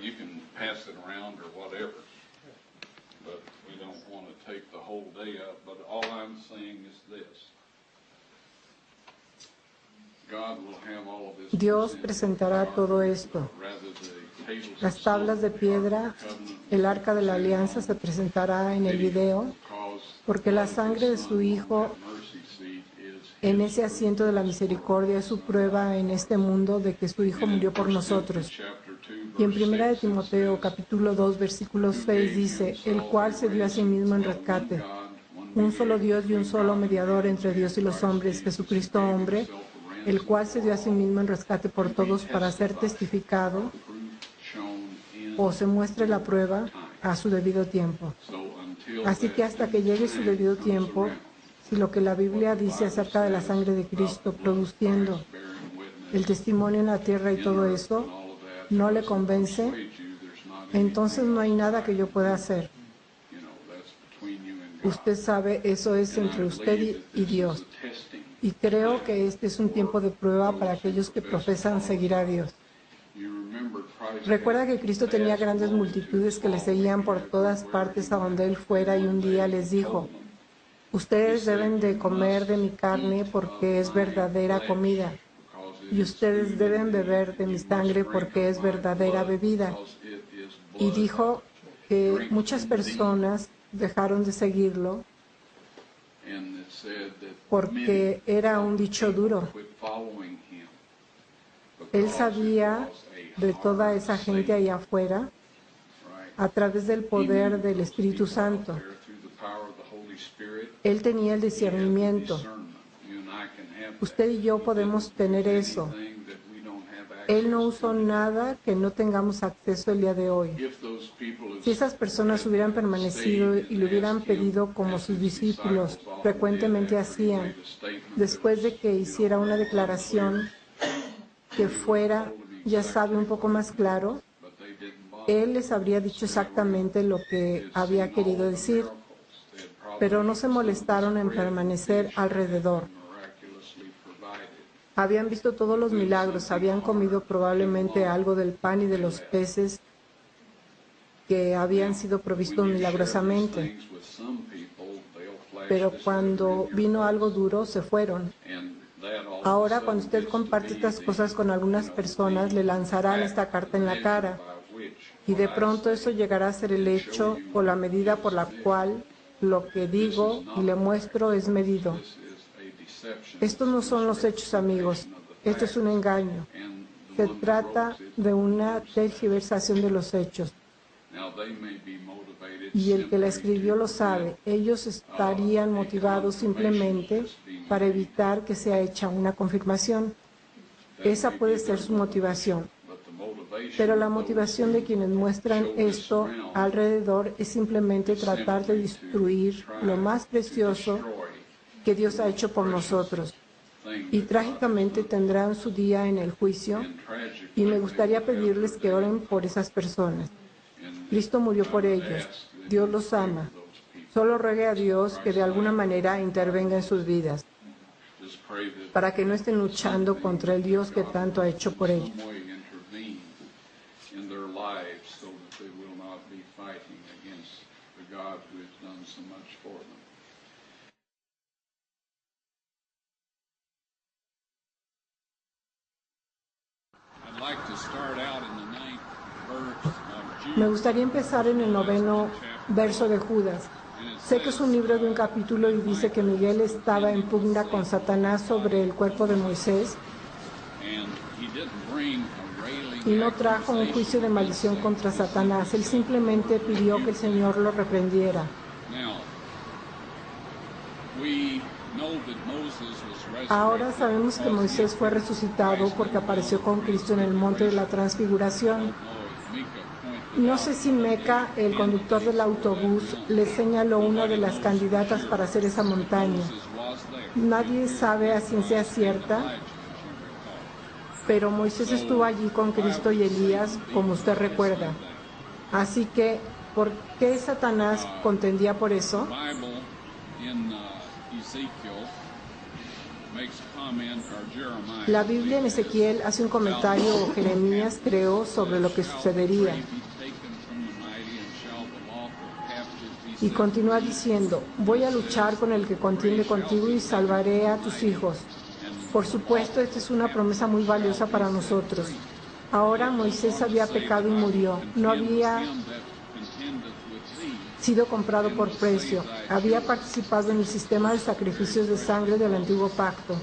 You can pass it around or whatever, but we don't want to take the whole day up. But all I'm saying is this. God will have all of this. Dios presentará todo esto. Las tablas de piedra, el arca de la alianza se presentará en el video, porque la sangre de su Hijo en ese asiento de la misericordia es su prueba en este mundo de que su Hijo murió por nosotros. Y en 1 de Timoteo, capítulo 2, versículo 6 dice, el cual se dio a sí mismo en rescate. Un solo Dios y un solo mediador entre Dios y los hombres, Jesucristo hombre, el cual se dio a sí mismo en rescate por todos para ser testificado o se muestre la prueba a su debido tiempo. Así que hasta que llegue su debido tiempo, si lo que la Biblia dice acerca de la sangre de Cristo produciendo el testimonio en la tierra y todo eso no le convence, entonces no hay nada que yo pueda hacer. Usted sabe, eso es entre usted y Dios. Y creo que este es un tiempo de prueba para aquellos que profesan seguir a Dios. Recuerda que Cristo tenía grandes multitudes que le seguían por todas partes a donde Él fuera y un día les dijo, ustedes deben de comer de mi carne porque es verdadera comida y ustedes deben beber de mi sangre porque es verdadera bebida. Y dijo que muchas personas dejaron de seguirlo porque era un dicho duro. Él sabía de toda esa gente allá afuera a través del poder del Espíritu Santo. Él tenía el discernimiento. Usted y yo podemos tener eso. Él no usó nada que no tengamos acceso el día de hoy. Si esas personas hubieran permanecido y le hubieran pedido como sus discípulos frecuentemente hacían, después de que hiciera una declaración que fuera, ya sabe, un poco más claro, Él les habría dicho exactamente lo que había querido decir, pero no se molestaron en permanecer alrededor. Habían visto todos los milagros, habían comido probablemente algo del pan y de los peces que habían sido provistos milagrosamente. Pero cuando vino algo duro, se fueron. Ahora, cuando usted comparte estas cosas con algunas personas, le lanzarán esta carta en la cara. Y de pronto eso llegará a ser el hecho o la medida por la cual lo que digo y le muestro es medido. Estos no son los hechos, amigos. Esto es un engaño. Se trata de una tergiversación de los hechos. Y el que la escribió lo sabe. Ellos estarían motivados simplemente para evitar que sea hecha una confirmación. Esa puede ser su motivación. Pero la motivación de quienes muestran esto alrededor es simplemente tratar de destruir lo más precioso que Dios ha hecho por nosotros. Y trágicamente tendrán su día en el juicio, y me gustaría pedirles que oren por esas personas. Cristo murió por ellos. Dios los ama. Solo ruegue a Dios que de alguna manera intervenga en sus vidas, para que no estén luchando contra el Dios que tanto ha hecho por ellos. Me gustaría empezar en el 9º verso de Judas. Sé que es un libro de un capítulo y dice que Miguel estaba en pugna con Satanás sobre el cuerpo de Moisés y no trajo un juicio de maldición contra Satanás. Él simplemente pidió que el Señor lo reprendiera. Ahora sabemos que Moisés fue resucitado porque apareció con Cristo en el monte de la Transfiguración. No sé si Meca, el conductor del autobús, le señaló una de las candidatas para hacer esa montaña. Nadie sabe a ciencia cierta, pero Moisés estuvo allí con Cristo y Elías, como usted recuerda. Así que, ¿por qué Satanás contendía por eso? La Biblia en Ezequiel hace un comentario, o Jeremías creo, sobre lo que sucedería. Y continúa diciendo, voy a luchar con el que contiende contigo y salvaré a tus hijos. Por supuesto, esta es una promesa muy valiosa para nosotros. Ahora Moisés había pecado y murió. No había sido comprado por precio. Había participado en el sistema de sacrificios de sangre del antiguo pacto.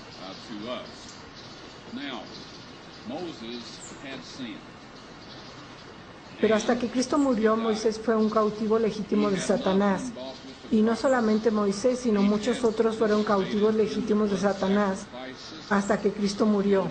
Pero hasta que Cristo murió, Moisés fue un cautivo legítimo de Satanás. Y no solamente Moisés, sino muchos otros fueron cautivos legítimos de Satanás hasta que Cristo murió.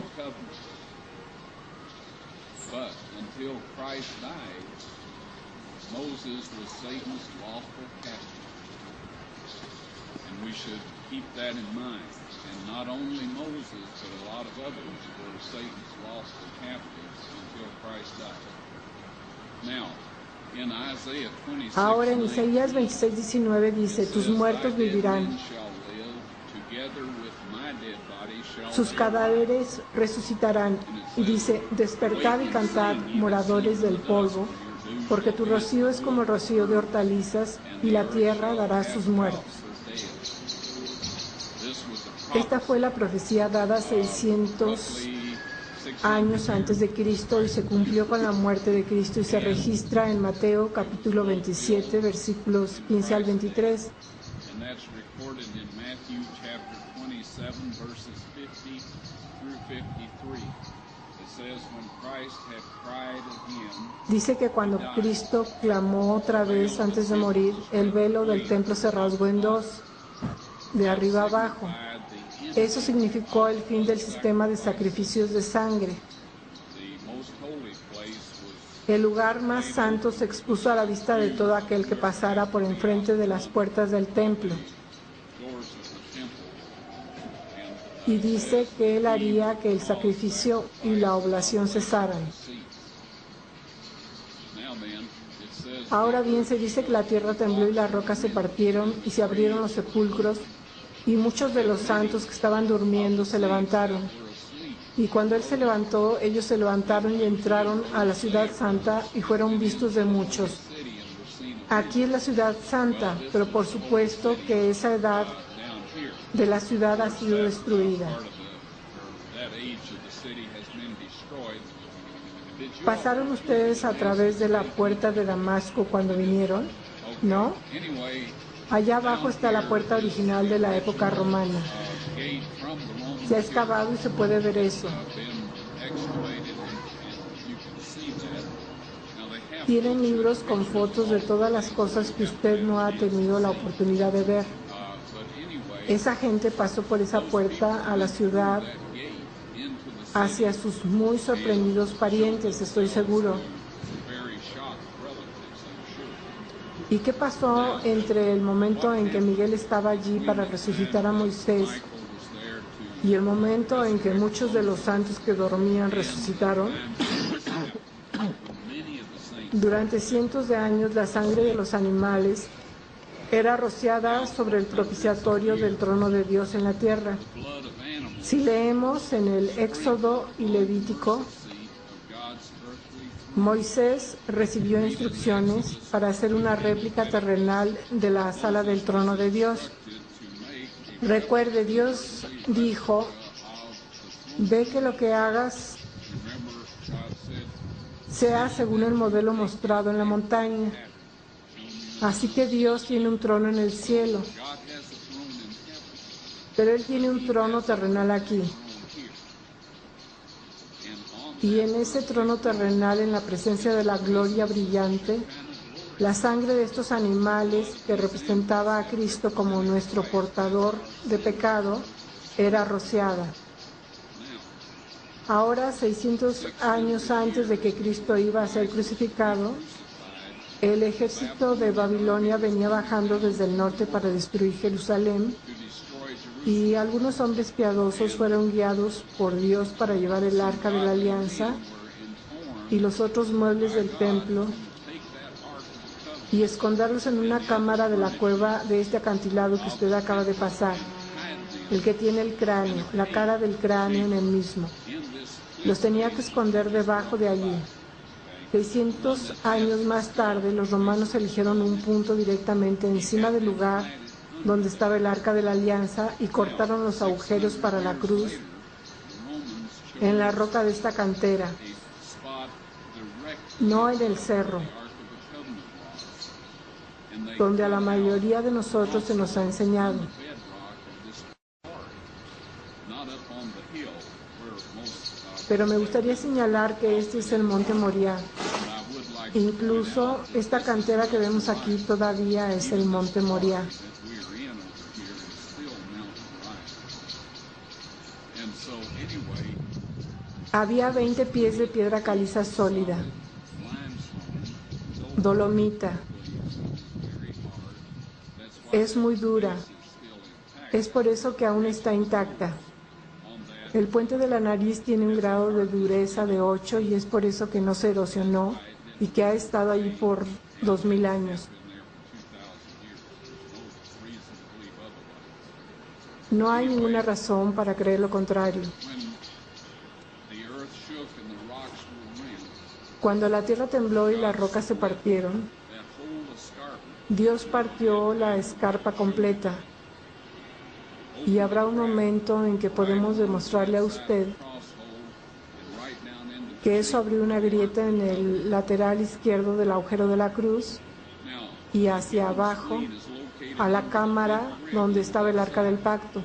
Ahora en Isaías 26:19 dice, tus muertos vivirán. together with my dead body shall sus they cadáveres resucitarán. Y dice, despertad y cantad, moradores del polvo, porque tu rocío es como el rocío de hortalizas, y la tierra dará sus muertos. Esta fue la profecía dada 600 años antes de Cristo y se cumplió con la muerte de Cristo y se registra en Mateo capítulo 27, versículos 15 al 23. And that's recorded in Matthew chapter 27, verses 50 through 53. It says, when Christ had cried again, Dice que cuando Cristo clamó otra vez antes de morir, el velo del templo se rasgó en dos, de arriba abajo. Eso significó el fin del sistema de sacrificios de sangre. the most holy place was El lugar más santo se expuso a la vista de todo aquel que pasara por enfrente de las puertas del templo. doors of the temple. Y dice que él haría que el sacrificio y la oblación cesaran. Now then, it says, Ahora bien, se dice que la tierra tembló y las rocas se partieron y se abrieron los sepulcros, y muchos de los santos que estaban durmiendo se levantaron. Y cuando él se levantó, ellos se levantaron y entraron a la ciudad santa y fueron vistos de muchos. Aquí es la ciudad santa, pero por supuesto que esa edad down here, de la ciudad ha sido destruida. part of that age of the city has been destroyed. Did you ¿Pasaron ustedes a través de la puerta de Damasco cuando vinieron? ¿No? anyway, Allá abajo está la puerta original de la época romana. gate from the Roman Se ha excavado y se puede ver eso. been excavated and you can see that. Now they have Tienen libros con fotos de todas las cosas que usted no ha tenido la oportunidad de ver. but anyway, Esa gente pasó por esa puerta a la ciudad that gate into the city hacia sus muy sorprendidos parientes, estoy seguro. very shocked relatives, I'm sure. ¿Y qué pasó entre el momento en que Miguel estaba allí para resucitar a Moisés Michael was there to y el momento en que muchos de los santos que dormían resucitaron? many of the saints. Durante cientos de años la sangre de los animales era rociada sobre el propiciatorio del trono de Dios en la tierra. Blood of animals, Si leemos en el Éxodo y Levítico, seat of God's earthly throne. Moisés recibió instrucciones para hacer una réplica terrenal de la sala del trono de Dios. Recuerde, Dios dijo, ve que lo que hagas Remember, God said, sea según el modelo mostrado en la montaña. Así que Dios tiene un trono en el cielo, God has a throne in heaven pero Él tiene un trono terrenal aquí. here. And on Y en ese trono terrenal, en la presencia de la gloria brillante, la sangre de estos animales que representaba a Cristo como nuestro portador de pecado era rociada. Ahora, 600 años antes de que Cristo iba a ser crucificado, el ejército de Babilonia venía bajando desde el norte para destruir Jerusalén to destroy Jerusalem. y algunos hombres piadosos fueron guiados por Dios para llevar el arca de la alianza Were informed y los otros muebles del templo to take that ark of the covenant y esconderlos en una cámara de la cueva de este acantilado que usted acaba de pasar, el que tiene el cráneo, la cara del cráneo en el mismo. in this Los tenía que esconder debajo de allí. 600 años más tarde, los romanos eligieron un punto directamente encima del lugar donde estaba el arca de la alianza y cortaron los agujeros para la cruz en la roca de esta cantera, spot direct no en el cerro, ark of the covenant was. And they donde a la mayoría de nosotros se nos ha enseñado. bedrock of this ark, not up on the hill where most Pero me gustaría señalar que este es el monte Moriah. I would like Incluso esta cantera que vemos aquí todavía es el monte Moriah. that we are in over here is still Mount Moriah. And so anyway, Había 20 pies de piedra caliza sólida, limestone, dolomita. very hard. That's why Es muy dura. it's still intact Es por eso que aún está intacta. on that. El puente de la nariz tiene un grado de dureza de 8 y es por eso que no se erosionó y que ha estado allí por 2000 años. Been there for 2,000 years. No reason to believe otherwise. No hay ninguna razón para creer lo contrario. Cuando la tierra tembló y las rocas se partieron, Dios partió la escarpa completa. Y habrá un momento en que podemos demostrarle a usted que eso abrió una grieta en el lateral izquierdo del agujero de la cruz y hacia abajo a la cámara donde estaba el arca del pacto.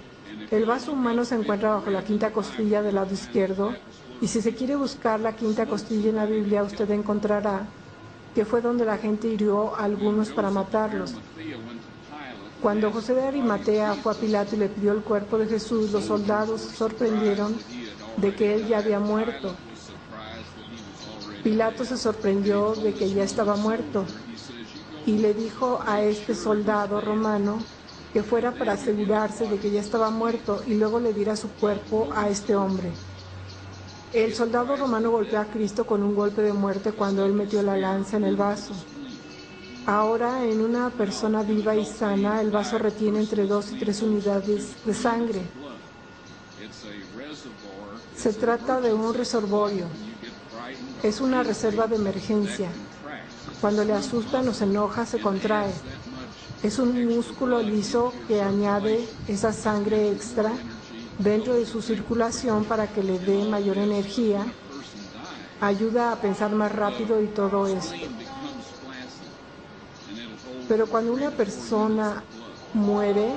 El vaso humano se encuentra bajo la quinta costilla del lado izquierdo, y si se quiere buscar la quinta costilla en la Biblia, usted encontrará que fue donde la gente hirió a algunos para matarlos. Cuando José de Arimatea fue a Pilato y le pidió el cuerpo de Jesús, los soldados se sorprendieron de que él ya había muerto. Pilato se sorprendió de que ya estaba muerto y le dijo a este soldado romano que fuera para asegurarse de que ya estaba muerto y luego le diera su cuerpo a este hombre. El soldado romano golpeó a Cristo con un golpe de muerte cuando él metió la lanza en el vaso. Ahora, en una persona viva y sana, el vaso retiene entre 2 y 3 unidades de sangre. Se trata de un reservorio. Es una reserva de emergencia. Cuando le asustan o se enoja, se contrae. Es un músculo liso que añade esa sangre extra dentro de su circulación para que le dé mayor energía, ayuda a pensar más rápido y todo eso. Pero cuando una persona muere,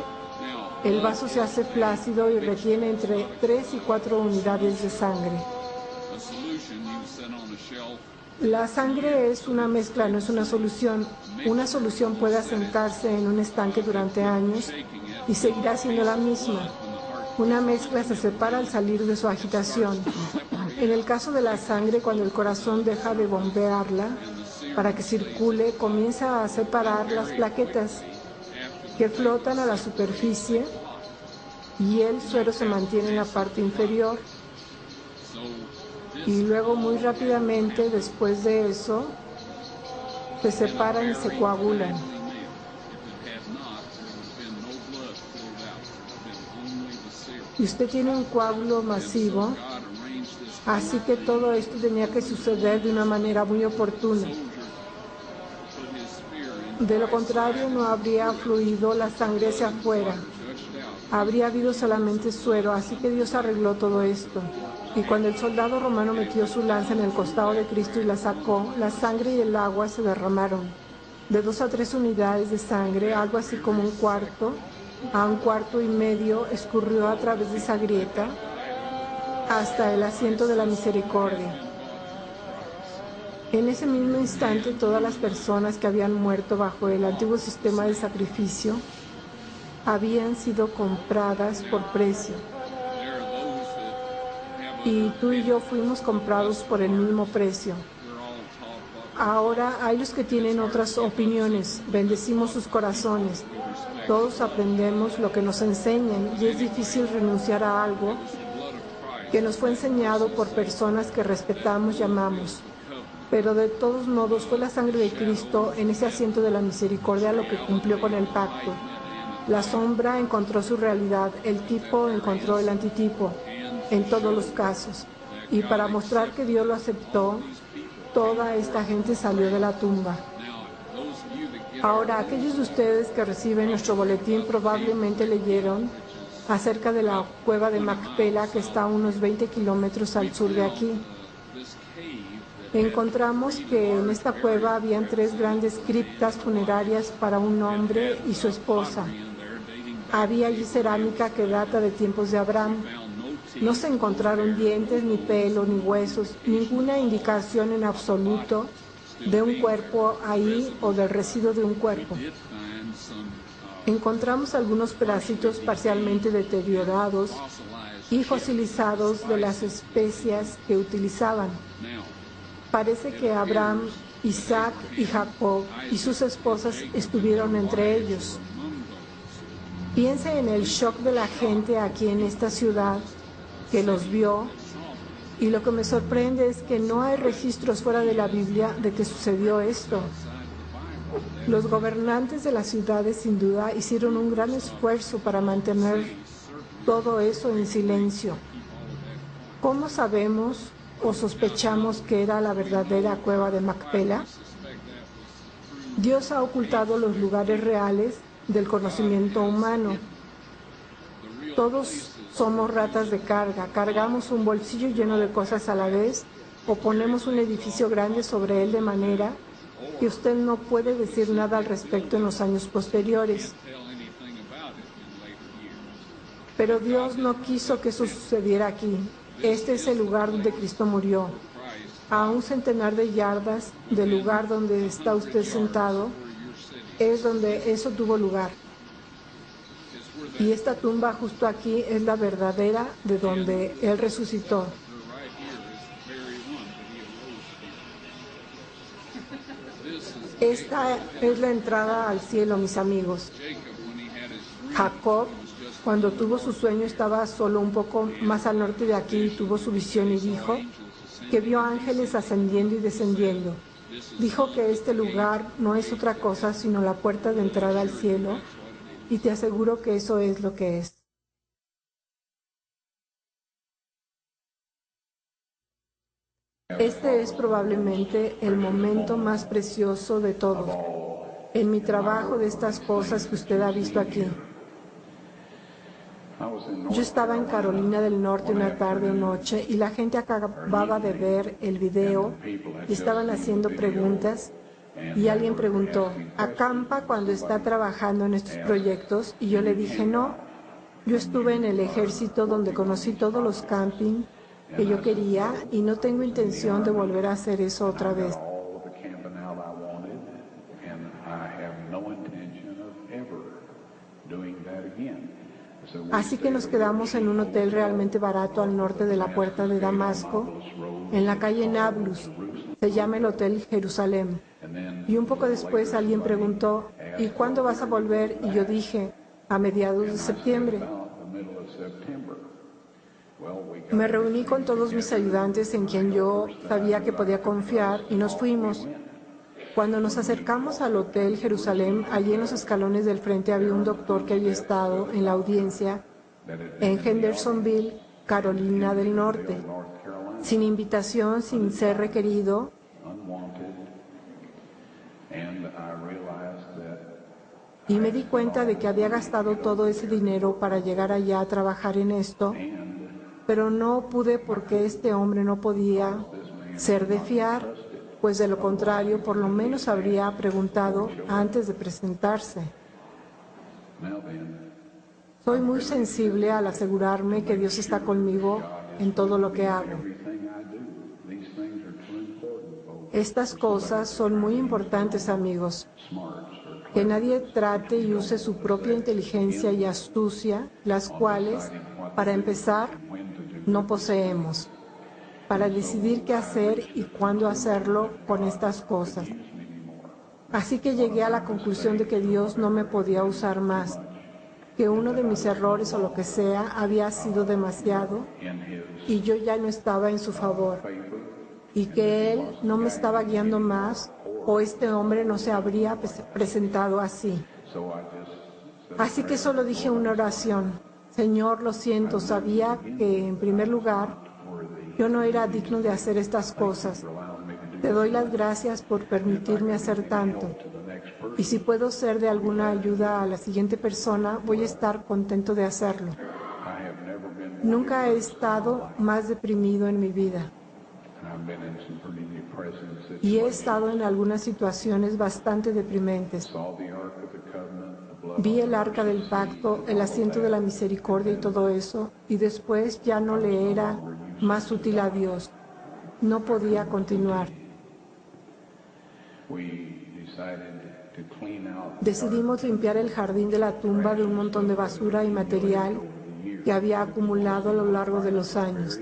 el vaso se hace flácido y retiene entre 3 y 4 unidades de sangre. La sangre es una mezcla, no es una solución. Una solución puede asentarse en un estanque durante años y seguirá siendo la misma. Una mezcla se separa al salir de su agitación. En el caso de la sangre, cuando el corazón deja de bombearla para que circule, comienza a separar las plaquetas que flotan a la superficie y el suero se mantiene en la parte inferior. Y luego, muy rápidamente, después de eso, se separan y se coagulan. Y usted tiene un coágulo masivo, así que todo esto tenía que suceder de una manera muy oportuna. De lo contrario, no habría fluido la sangre hacia afuera. Habría habido solamente suero, así que Dios arregló todo esto. Y cuando el soldado romano metió su lanza en el costado de Cristo y la sacó, la sangre y el agua se derramaron. De 2 a 3 unidades de sangre, algo así como 1/4 a 1/4 y medio, escurrió a través de esa grieta hasta el asiento de la misericordia. En ese mismo instante, todas las personas que habían muerto bajo el antiguo sistema de sacrificio habían sido compradas por precio. Y tú y yo fuimos comprados por el mismo precio. Ahora hay los que tienen otras opiniones. Bendecimos sus corazones. Todos aprendemos lo que nos enseñan y es difícil renunciar a algo que nos fue enseñado por personas que respetamos y amamos. Pero de todos modos fue la sangre de Cristo en ese asiento de la misericordia lo que cumplió con el pacto. La sombra encontró su realidad, el tipo encontró el antitipo en todos los casos. Y para mostrar que Dios lo aceptó, toda esta gente salió de la tumba. Ahora, aquellos de ustedes que reciben nuestro boletín probablemente leyeron acerca de la cueva de Macpela, que está a unos 20 kilómetros al sur de aquí. Encontramos que en esta cueva habían 3 grandes criptas funerarias para un hombre y su esposa. Había allí cerámica que data de tiempos de Abraham. No se encontraron dientes, ni pelo, ni huesos, ninguna indicación en absoluto de un cuerpo ahí o del residuo de un cuerpo. Encontramos algunos pedacitos parcialmente deteriorados y fosilizados de las especias que utilizaban. Parece que Abraham, Isaac y Jacob y sus esposas estuvieron entre ellos. Piense en el shock de la gente aquí en esta ciudad que los vio, y lo que me sorprende es que no hay registros fuera de la Biblia de que sucedió esto. Los gobernantes de las ciudades sin duda hicieron un gran esfuerzo para mantener todo eso en silencio. ¿Cómo sabemos o sospechamos que era la verdadera cueva de Macpela? Dios ha ocultado los lugares reales del conocimiento humano. Todos somos ratas de carga, cargamos un bolsillo lleno de cosas a la vez o ponemos un edificio grande sobre él de manera que usted no puede decir nada al respecto en los años posteriores. Pero Dios no quiso que eso sucediera aquí. Este es el lugar donde Cristo murió. A un centenar de yardas del lugar donde está usted sentado, es donde eso tuvo lugar. Y esta tumba justo aquí es la verdadera de donde Él resucitó. Esta es la entrada al cielo, mis amigos. Jacob, cuando tuvo su sueño, estaba solo un poco más al norte de aquí y tuvo su visión y dijo que vio ángeles ascendiendo y descendiendo. Dijo que este lugar no es otra cosa sino la puerta de entrada al cielo, y te aseguro que eso es lo que es. Este es probablemente el momento más precioso de todos, en mi trabajo de estas cosas que usted ha visto aquí. Yo estaba en Carolina del Norte una tarde o noche y la gente acababa de ver el video y estaban haciendo preguntas y alguien preguntó, ¿acampa cuando está trabajando en estos proyectos? Y yo le dije, no, yo estuve en el ejército donde conocí todos los camping que yo quería y no tengo intención de volver a hacer eso otra vez. Así que nos quedamos en un hotel realmente barato al norte de la puerta de Damasco, en la calle Nablus. Se llama el Hotel Jerusalén. Y un poco después alguien preguntó, ¿y cuándo vas a volver? Y yo dije, a mediados de septiembre. Me reuní con todos mis ayudantes en quien yo sabía que podía confiar y nos fuimos. Cuando nos acercamos al Hotel Jerusalén, allí en los escalones del frente había un doctor que había estado en la audiencia en Hendersonville, Carolina del Norte, sin invitación, sin ser requerido. Y me di cuenta de que había gastado todo ese dinero para llegar allá a trabajar en esto, pero no pude porque este hombre no podía ser de fiar, pues de lo contrario, por lo menos habría preguntado antes de presentarse. Soy muy sensible al asegurarme que Dios está conmigo en todo lo que hago. Estas cosas son muy importantes, amigos. Que nadie trate y use su propia inteligencia y astucia, las cuales, para empezar, no poseemos, para decidir qué hacer y cuándo hacerlo con estas cosas. Así que llegué a la conclusión de que Dios no me podía usar más, que uno de mis errores o lo que sea había sido demasiado y yo ya no estaba en su favor, y que Él no me estaba guiando más o este hombre no se habría presentado así. Así que solo dije una oración. Señor, lo siento, sabía que en primer lugar yo no era digno de hacer estas cosas. Te doy las gracias por permitirme hacer tanto. Y si puedo ser de alguna ayuda a la siguiente persona, voy a estar contento de hacerlo. Nunca he estado más deprimido en mi vida. Y he estado en algunas situaciones bastante deprimentes. Vi el arca del pacto, el asiento de la misericordia y todo eso, y después ya no le era más útil a Dios. No podía continuar. Decidimos limpiar el jardín de la tumba de un montón de basura y material que había acumulado a lo largo de los años.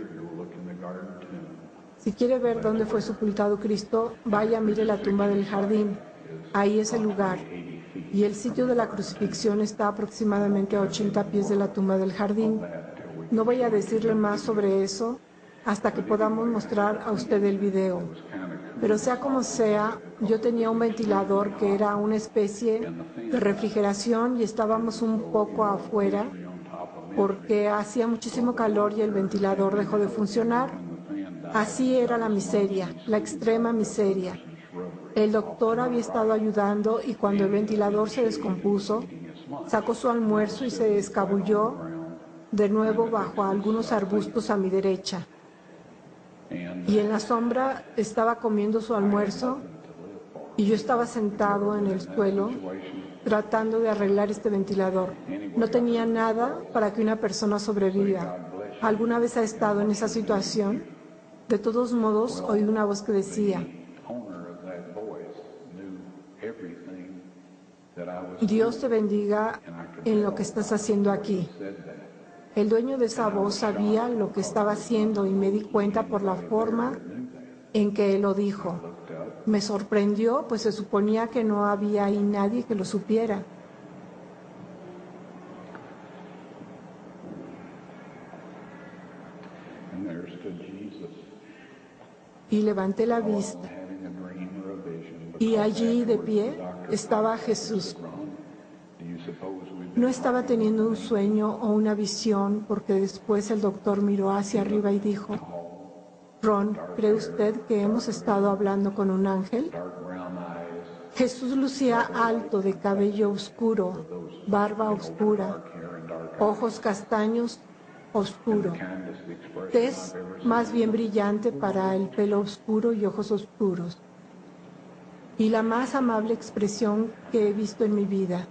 Si quiere ver dónde fue sepultado Cristo, vaya, mire la tumba del jardín. Ahí es el lugar. Y el sitio de la crucifixión está aproximadamente a 80 pies de la tumba del jardín. No voy a decirle más sobre eso hasta que podamos mostrar a usted el video. Pero sea como sea, yo tenía un ventilador que era una especie de refrigeración y estábamos un poco afuera porque hacía muchísimo calor y el ventilador dejó de funcionar. Así era la miseria, la extrema miseria. El doctor había estado ayudando y cuando el ventilador se descompuso, sacó su almuerzo y se escabulló de nuevo bajo algunos arbustos a mi derecha. Y en la sombra estaba comiendo su almuerzo y yo estaba sentado en el suelo tratando de arreglar este ventilador. No tenía nada para que una persona sobreviva. ¿Alguna vez ha estado en esa situación? De todos modos, oí una voz que decía, Dios te bendiga en lo que estás haciendo aquí. El dueño de esa voz sabía lo que estaba haciendo y me di cuenta por la forma en que él lo dijo. Me sorprendió, pues se suponía que no había ahí nadie que lo supiera. Y levanté la vista. Y allí de pie estaba Jesús. No estaba teniendo un sueño o una visión, porque después el doctor miró hacia arriba y dijo, Ron, ¿cree usted que hemos estado hablando con un ángel? Jesús lucía alto, de cabello oscuro, barba oscura, ojos castaños oscuro, tez más bien brillante para el pelo oscuro y ojos oscuros, y la más amable expresión que he visto en mi vida.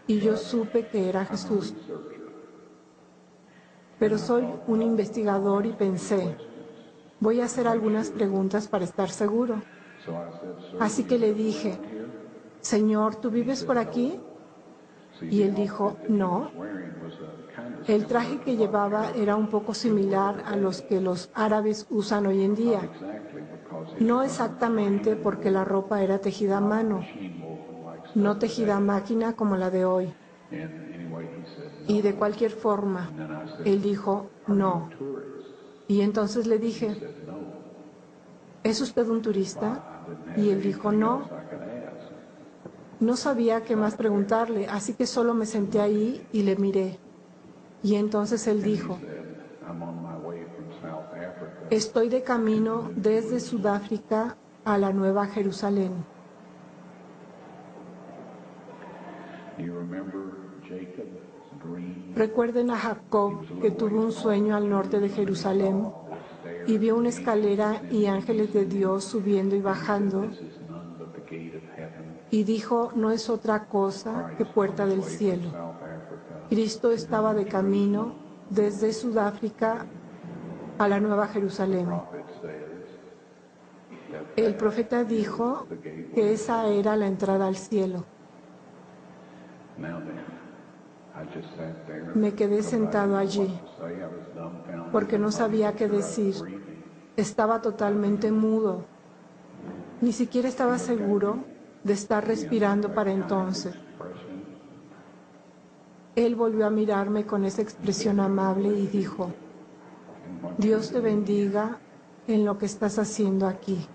Y yo supe que era Jesús. Pero soy un investigador y pensé, voy a hacer algunas preguntas para estar seguro. Así que le dije, Señor, ¿tú vives por aquí? Y él dijo, no. El traje que llevaba era un poco similar a los que los árabes usan hoy en día. No exactamente, porque la ropa era tejida a mano, no tejida a máquina como la de hoy. Y de cualquier forma, él dijo, no. Y entonces le dije, ¿es usted un turista? Y él dijo, no. No sabía qué más preguntarle, así que solo me senté ahí y le miré. Y entonces él dijo, estoy de camino desde Sudáfrica a la Nueva Jerusalén. Recuerden a Jacob, que tuvo un sueño al norte de Jerusalén y vio una escalera y ángeles de Dios subiendo y bajando, y dijo, no es otra cosa que puerta del cielo. Cristo estaba de camino desde Sudáfrica a la Nueva Jerusalén. El profeta dijo que esa era la entrada al cielo. Me quedé sentado allí porque no sabía qué decir. Estaba totalmente mudo. Ni siquiera estaba seguro de estar respirando para entonces. Él volvió a mirarme con esa expresión amable y dijo, Dios te bendiga en lo que estás haciendo aquí.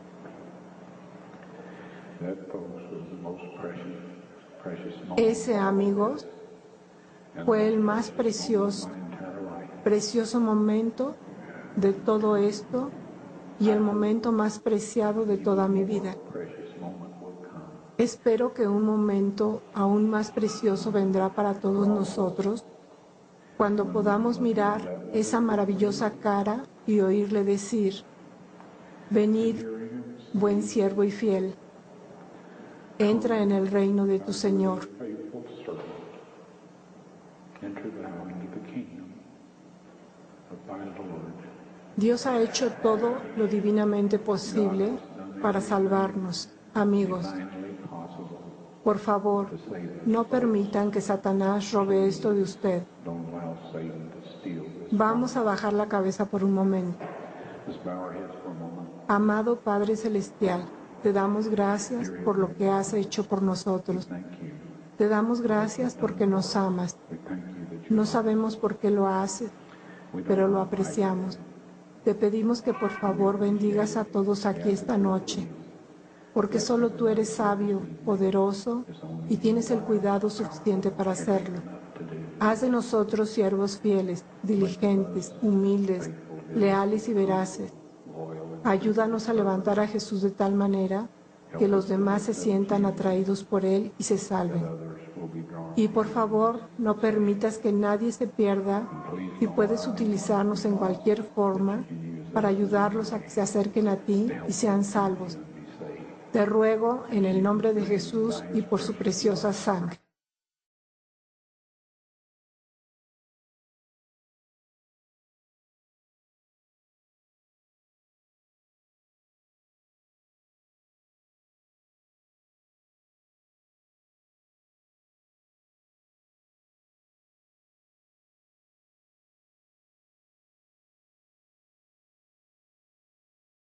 Ese, amigos, fue el más precioso momento de todo esto y el momento más preciado de toda mi vida. Espero que un momento aún más precioso vendrá para todos nosotros cuando podamos mirar esa maravillosa cara y oírle decir, venid, buen siervo y fiel, entra en el reino de tu Señor. Dios ha hecho todo lo divinamente posible para salvarnos, amigos. Por favor, no permitan que Satanás robe esto de usted. Vamos a bajar la cabeza por un momento. Amado Padre Celestial, te damos gracias por lo que has hecho por nosotros. Te damos gracias porque nos amas. No sabemos por qué lo haces, pero lo apreciamos. Te pedimos que por favor bendigas a todos aquí esta noche. porque solo tú eres sabio, poderoso y tienes el cuidado suficiente para hacerlo. Haz de nosotros siervos fieles, diligentes, humildes, leales y veraces. Ayúdanos a levantar a Jesús de tal manera que los demás se sientan atraídos por Él y se salven. Y por favor, no permitas que nadie se pierda y puedes utilizarnos en cualquier forma para ayudarlos a que se acerquen a ti y sean salvos. Te ruego en el nombre de Jesús y por su preciosa sangre.